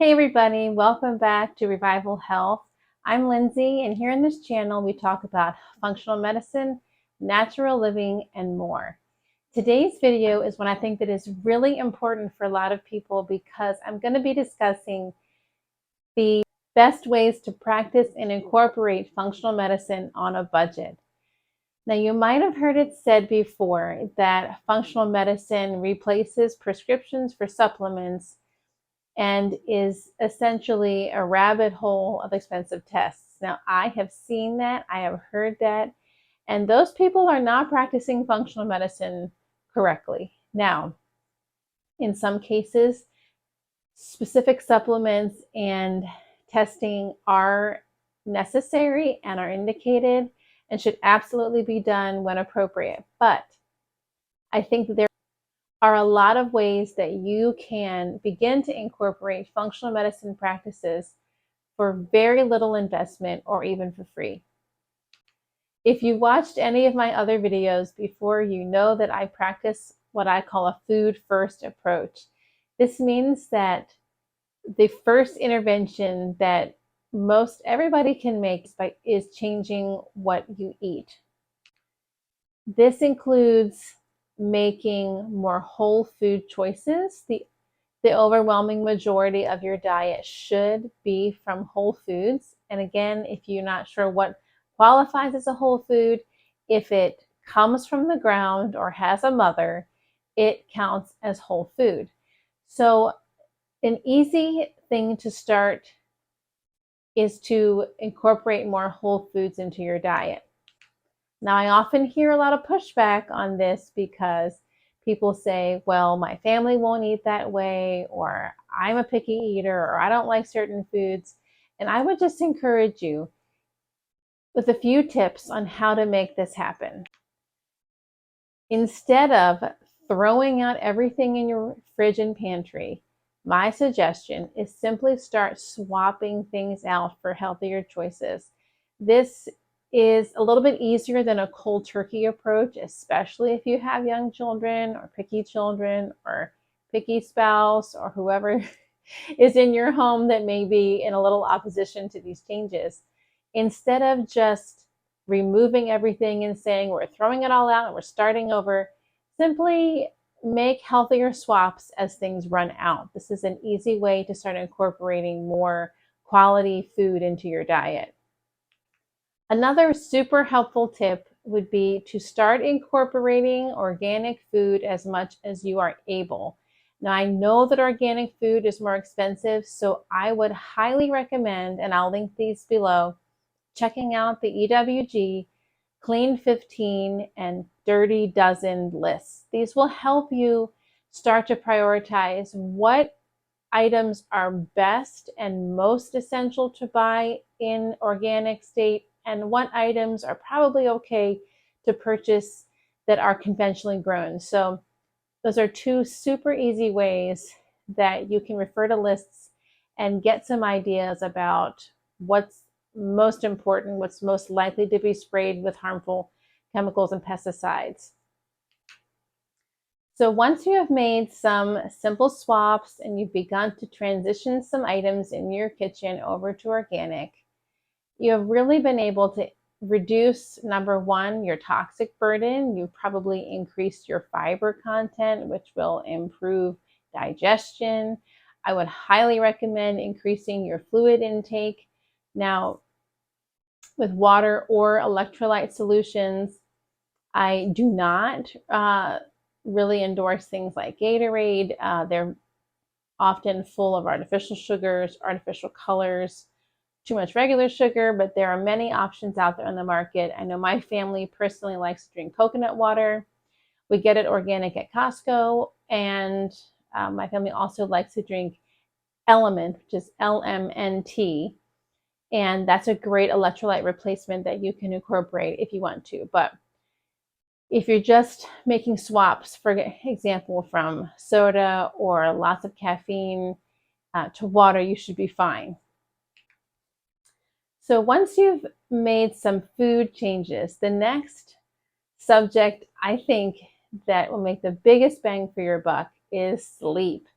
Hey everybody, welcome back to Revival Health. I'm Lindsay, and here in this channel we talk about functional medicine, natural living, and more. Today's video is one I think that is really important for a lot of people because I'm going to be discussing the best ways to practice and incorporate functional medicine on a budget. Now, you might have heard it said before that functional medicine replaces prescriptions for supplements and is essentially a rabbit hole of expensive tests. Now, I have seen that, I have heard that, and those people are not practicing functional medicine correctly. Now, in some cases, specific supplements and testing are necessary and are indicated and should absolutely be done when appropriate. But I think that there are a lot of ways that you can begin to incorporate functional medicine practices for very little investment or even for free. If you watched any of my other videos before, you know that I practice what I call a food first approach. This means that the first intervention that most everybody can make is changing what you eat. This includes making more whole food choices. The overwhelming majority of your diet should be from whole foods. And again, if you're not sure what qualifies as a whole food, if it comes from the ground or has a mother, it counts as whole food. So an easy thing to start is to incorporate more whole foods into your diet. Now, I often hear a lot of pushback on this because people say, well, my family won't eat that way, or I'm a picky eater, or I don't like certain foods. And I would just encourage you with a few tips on how to make this happen. Instead of throwing out everything in your fridge and pantry, my suggestion is simply start swapping things out for healthier choices. This is a little bit easier than a cold turkey approach, especially if you have young children or picky spouse or whoever is in your home that may be in a little opposition to these changes. Instead of just removing everything and saying we're throwing it all out and we're starting over, simply make healthier swaps as things run out. This is an easy way to start incorporating more quality food into your diet. Another super helpful tip would be to start incorporating organic food as much as you are able. Now, I know that organic food is more expensive, so I would highly recommend, and I'll link these below, checking out the EWG Clean 15 and Dirty Dozen lists. These will help you start to prioritize what items are best and most essential to buy in organic state and what items are probably okay to purchase that are conventionally grown. So those are two super easy ways that you can refer to lists and get some ideas about what's most important, what's most likely to be sprayed with harmful chemicals and pesticides. So once you have made some simple swaps and you've begun to transition some items in your kitchen over to organic, you have really been able to reduce, number one, your toxic burden. You've probably increased your fiber content, which will improve digestion. I would highly recommend increasing your fluid intake. Now, with water or electrolyte solutions, I do not really endorse things like Gatorade. They're often full of artificial sugars, artificial colors, too much regular sugar, but there are many options out there on the market. I know my family personally likes to drink coconut water. We get it organic at Costco, and my family also likes to drink Element, which is LMNT, and that's a great electrolyte replacement that you can incorporate if you want to. But if you're just making swaps, for example, from soda or lots of caffeine to water, you should be fine. So once you've made some food changes, the next subject I think that will make the biggest bang for your buck is sleep.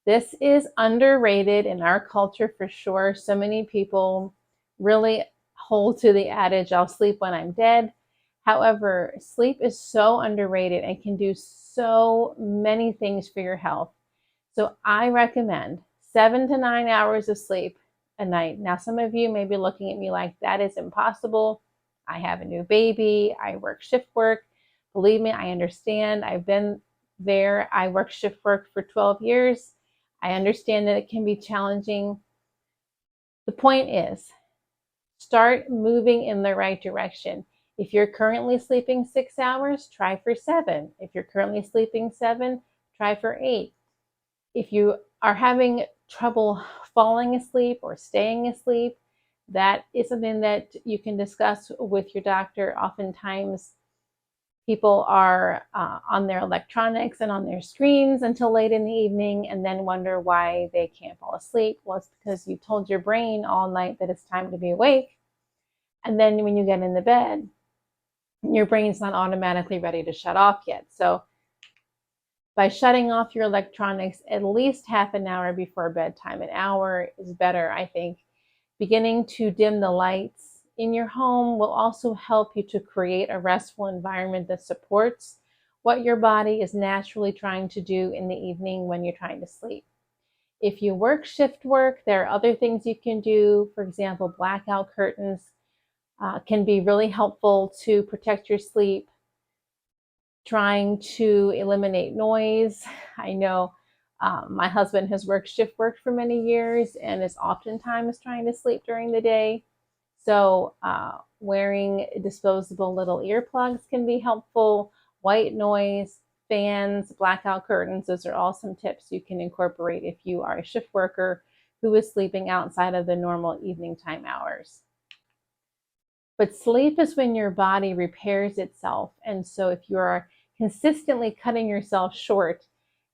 This is underrated in our culture for sure. So many people really hold to the adage, I'll sleep when I'm dead. However, sleep is so underrated and can do so many things for your health. So I recommend 7 to 9 hours of sleep a night. Now, some of you may be looking at me like that is impossible. I have a new baby. I work shift work. Believe me, I understand. I've been there. I worked shift work for 12 years. I understand that it can be challenging. The point is, start moving in the right direction. If you're currently sleeping 6 hours, try for 7. If you're currently sleeping 7, try for 8. If you are having trouble falling asleep or staying asleep, that is something that you can discuss with your doctor. Oftentimes, people are on their electronics and on their screens until late in the evening and then wonder why they can't fall asleep. Well, it's because you told your brain all night that it's time to be awake. And then when you get in the bed, your brain's not automatically ready to shut off yet. So by shutting off your electronics at least half an hour before bedtime, an hour is better, I think. Beginning to dim the lights in your home will also help you to create a restful environment that supports what your body is naturally trying to do in the evening when you're trying to sleep. If you work shift work, there are other things you can do. For example, blackout curtains can be really helpful to protect your sleep. Trying to eliminate noise. I know my husband has worked shift work for many years and is oftentimes trying to sleep during the day. So wearing disposable little earplugs can be helpful. White noise, fans, blackout curtains, those are all some tips you can incorporate if you are a shift worker who is sleeping outside of the normal evening time hours. But sleep is when your body repairs itself. And so if you're consistently cutting yourself short,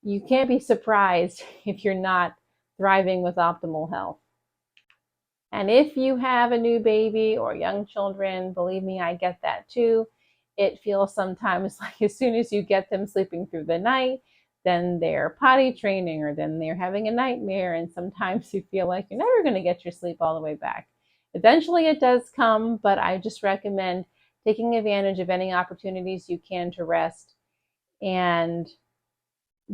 you can't be surprised if you're not thriving with optimal health. And if you have a new baby or young children, believe me, I get that too. It feels sometimes like as soon as you get them sleeping through the night, then they're potty training or then they're having a nightmare. And sometimes you feel like you're never going to get your sleep all the way back. Eventually it does come, but I just recommend taking advantage of any opportunities you can to rest, and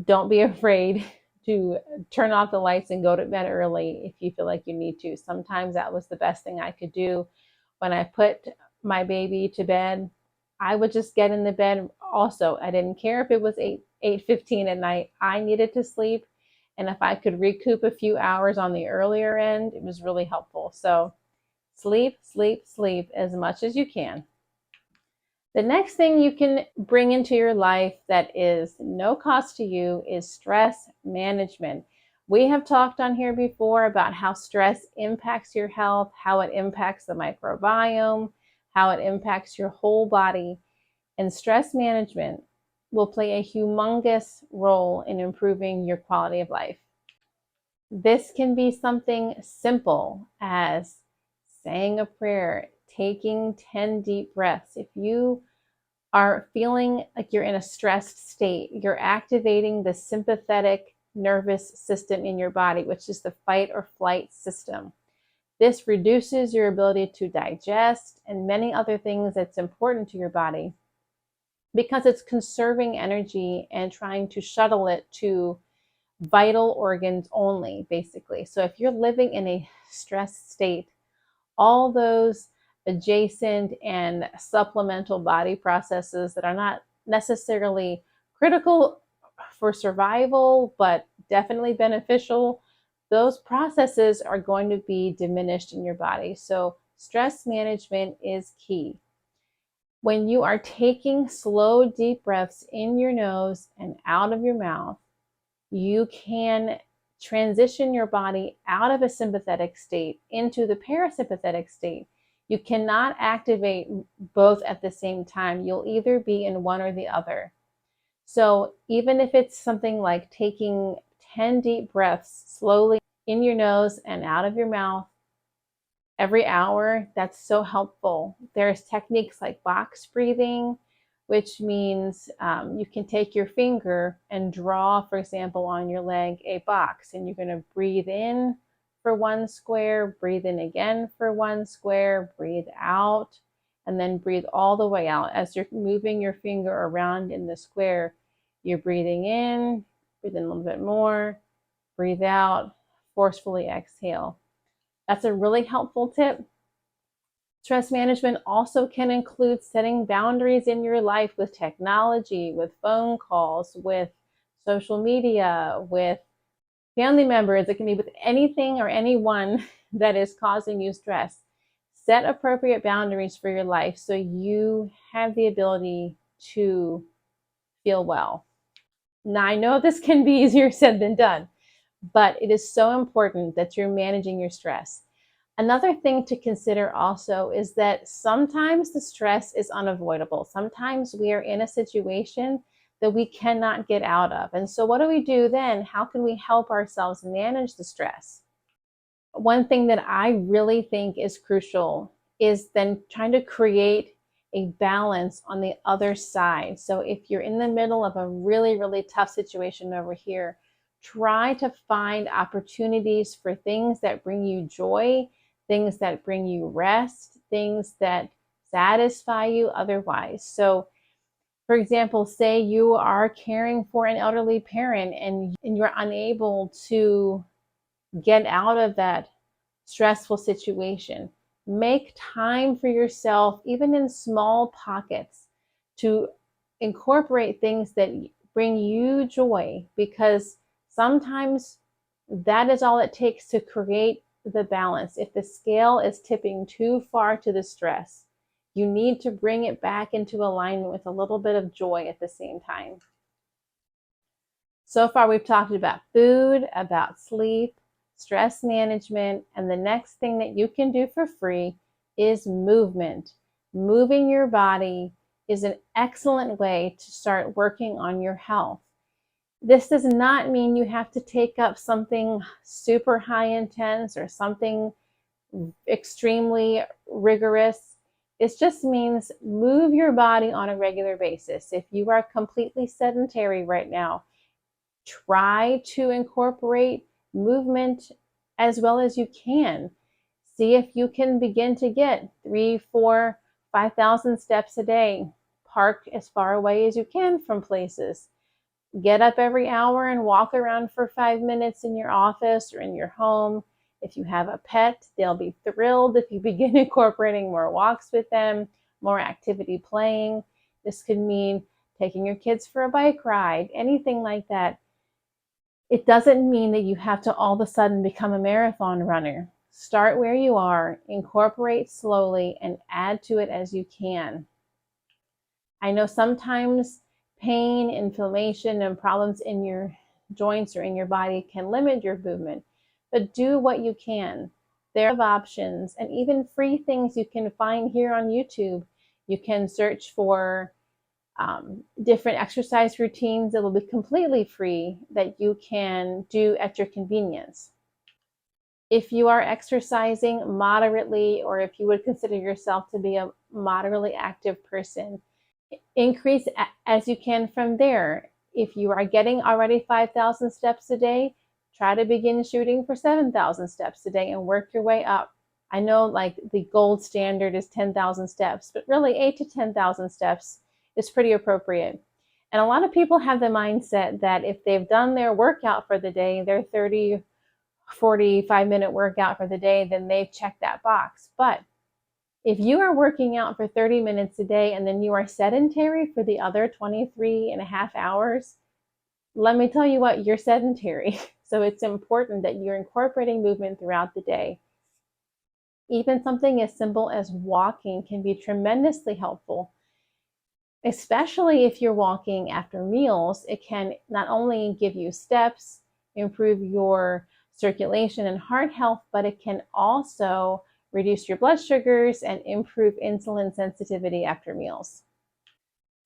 don't be afraid to turn off the lights and go to bed early if you feel like you need to. Sometimes that was the best thing I could do. When I put my baby to bed, I would just get in the bed also. I didn't care if it was 8:15 at night. I needed to sleep. And if I could recoup a few hours on the earlier end, it was really helpful. So sleep, sleep, sleep as much as you can. The next thing you can bring into your life that is no cost to you is stress management. We have talked on here before about how stress impacts your health, how it impacts the microbiome, how it impacts your whole body. And stress management will play a humongous role in improving your quality of life. This can be something simple as saying a prayer, taking 10 deep breaths. If you are feeling like you're in a stressed state, you're activating the sympathetic nervous system in your body, which is the fight or flight system. This reduces your ability to digest and many other things that's important to your body because it's conserving energy and trying to shuttle it to vital organs only, basically. So if you're living in a stressed state, all those adjacent and supplemental body processes that are not necessarily critical for survival, but definitely beneficial, those processes are going to be diminished in your body. So stress management is key. When you are taking slow, deep breaths in your nose and out of your mouth, you can transition your body out of a sympathetic state into the parasympathetic state. You cannot activate both at the same time. You'll either be in one or the other. So even if it's something like taking 10 deep breaths slowly in your nose and out of your mouth every hour, that's so helpful. There's techniques like box breathing, which means you can take your finger and draw, for example, on your leg a box, and you're going to breathe in for 1 square, breathe in again for 1 square, breathe out, and then breathe all the way out. As you're moving your finger around in the square, you're breathing in, breathe in a little bit more, breathe out, forcefully exhale. That's a really helpful tip. Stress management also can include setting boundaries in your life with technology, with phone calls, with social media, with family members. It can be with anything or anyone that is causing you stress. Set appropriate boundaries for your life so you have the ability to feel well. Now, I know this can be easier said than done, but it is so important that you're managing your stress. Another thing to consider also is that sometimes the stress is unavoidable. Sometimes we are in a situation that we cannot get out of. And so what do we do then? How can we help ourselves manage the stress? One thing that I really think is crucial is then trying to create a balance on the other side. So if you're in the middle of a really, really tough situation over here, try to find opportunities for things that bring you joy, things that bring you rest, things that satisfy you otherwise. So, for example, say you are caring for an elderly parent and you're unable to get out of that stressful situation. Make time for yourself, even in small pockets, to incorporate things that bring you joy, because sometimes that is all it takes to create the balance. If the scale is tipping too far to the stress, you need to bring it back into alignment with a little bit of joy at the same time. So far, we've talked about food, about sleep, stress management, and the next thing that you can do for free is movement. Moving your body is an excellent way to start working on your health. This does not mean you have to take up something super high intense or something extremely rigorous. It just means move your body on a regular basis. If you are completely sedentary right now, try to incorporate movement as well as you can. See if you can begin to get 3, 4, 5,000 steps a day. Park as far away as you can from places. Get up every hour and walk around for 5 minutes in your office or in your home. If you have a pet, they'll be thrilled if you begin incorporating more walks with them, more activity playing. This could mean taking your kids for a bike ride, anything like that. It doesn't mean that you have to all of a sudden become a marathon runner. Start where you are, incorporate slowly, and add to it as you can. I know sometimes pain, inflammation, and problems in your joints or in your body can limit your movement, but do what you can. There are options and even free things you can find here on YouTube. You can search for different exercise routines that will be completely free that you can do at your convenience. If you are exercising moderately, or if you would consider yourself to be a moderately active person, increase as you can from there. If you are getting already 5,000 steps a day, try to begin shooting for 7,000 steps a day and work your way up. I know like the gold standard is 10,000 steps, but really 8 to 10,000 steps is pretty appropriate. And a lot of people have the mindset that if they've done their workout for the day, their 30, 45-minute workout for the day, then they've checked that box. But if you are working out for 30 minutes a day and then you are sedentary for the other 23 and a half hours, let me tell you what, you're sedentary. So it's important that you're incorporating movement throughout the day. Even something as simple as walking can be tremendously helpful, especially if you're walking after meals. It can not only give you steps, improve your circulation and heart health, but it can also reduce your blood sugars and improve insulin sensitivity after meals.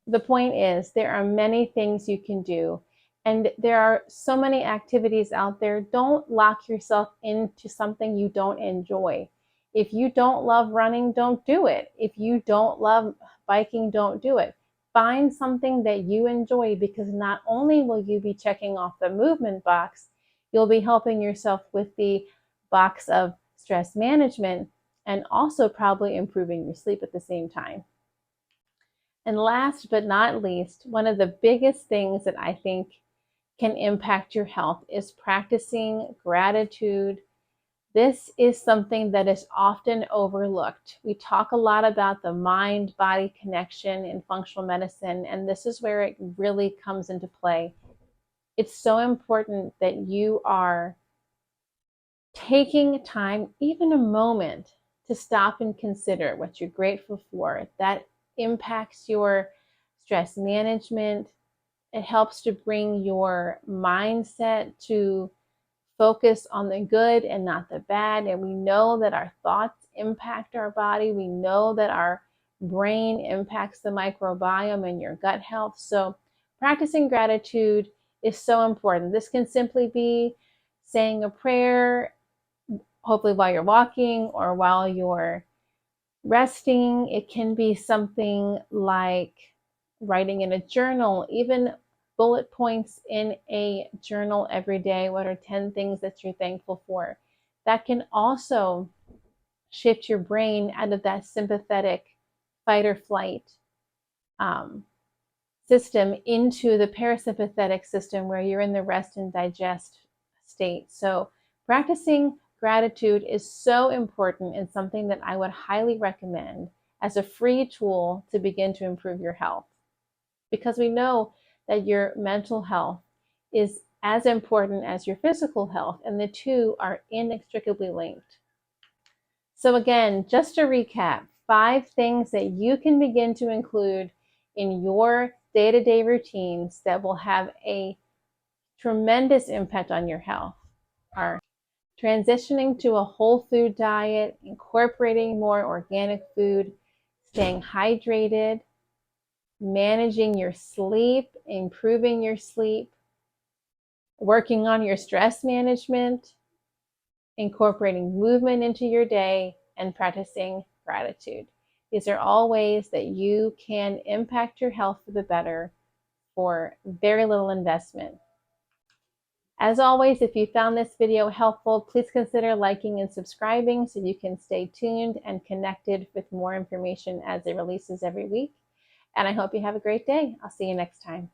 The point is, there are many things you can do, and there are so many activities out there. Don't lock yourself into something you don't enjoy. If you don't love running, don't do it. If you don't love biking, don't do it. find something that you enjoy, because not only will you be checking off the movement box, you'll be helping yourself with the box of stress management and also probably improving your sleep at the same time. And last but not least, one of the biggest things that I think can impact your health is practicing gratitude. This is something that is often overlooked. We talk a lot about the mind-body connection in functional medicine, and this is where it really comes into play. It's so important that you are taking time, even a moment, to stop and consider what you're grateful for. That impacts your stress management. It helps to bring your mindset to focus on the good and not the bad. And we know that our thoughts impact our body. We know that our brain impacts the microbiome and your gut health. So practicing gratitude is so important. This can simply be saying a prayer, hopefully while you're walking or while you're resting. It can be something like writing in a journal, even bullet points in a journal every day. What are 10 things that you're thankful for? That can also shift your brain out of that sympathetic fight or flight system into the parasympathetic system, where you're in the rest and digest state. So practicing gratitude is so important and something that I would highly recommend as a free tool to begin to improve your health, because we know that your mental health is as important as your physical health, and the two are inextricably linked. So again, just to recap, 5 things that you can begin to include in your day-to-day routines that will have a tremendous impact on your health are transitioning to a whole food diet, incorporating more organic food, staying hydrated, managing your sleep, improving your sleep, working on your stress management, incorporating movement into your day, and practicing gratitude. These are all ways that you can impact your health for the better for very little investment. As always, if you found this video helpful, please consider liking and subscribing so you can stay tuned and connected with more information as it releases every week. And I hope you have a great day. I'll see you next time.